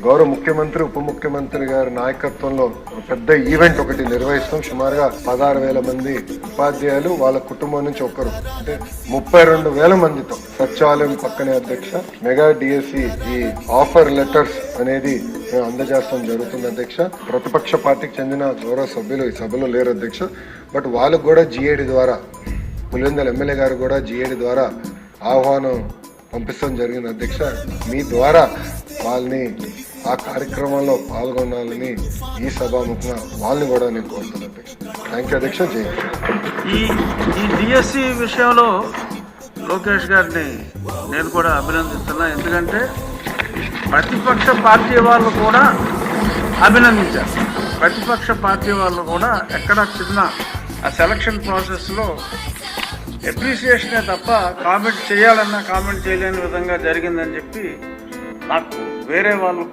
గౌరవ ముఖ్యమంత్రి ఉప ముఖ్యమంత్రి గారి నాయకత్వంలో పెద్ద ఈవెంట్ ఒకటి నిర్వహిస్తాం. సుమారుగా 16,000 మంది ఉపాధ్యాయులు వాళ్ళ కుటుంబం నుంచి ఒకరు అంటే 32,000 మందితో సచివాలయం పక్కనే అధ్యక్ష మెగా డిఎస్సి ఈ ఆఫర్ లెటర్స్ అనేది మేము అందజేస్తాం జరుగుతుంది అధ్యక్ష. ప్రతిపక్ష పార్టీకి చెందిన గౌరవ సభ్యులు ఈ సభలో లేరు అధ్యక్ష. బట్ వాళ్ళకు కూడా జిఏడి ద్వారా పులివెందుల ఎమ్మెల్యే గారు కూడా జిఏడి ద్వారా ఆహ్వానం పంపించడం జరిగింది అధ్యక్ష. మీ ద్వారా వాళ్ళని ఆ కార్యక్రమంలో పాల్గొనాలని ఈ సభాముఖంగా వాళ్ళని కూడా నేను కోరుతున్నాను అధ్యక్ష. థ్యాంక్ యూ అధ్యక్ష. జై ఈ డిఎస్సి విషయంలో లోకేష్ గారిని నేను కూడా అభినందిస్తున్నా. ఎందుకంటే ప్రతిపక్ష పార్టీ వాళ్ళు కూడా అభినందించారు. ప్రతిపక్ష పార్టీ వాళ్ళు కూడా ఎక్కడ చిన్న ఆ సెలక్షన్ ప్రాసెస్లో అప్రిసియేషనే తప్ప కామెంట్ చేయాలన్నా కామెంట్ చేయలేని విధంగా జరిగిందని చెప్పి నాకు వేరే వాళ్ళు కూడా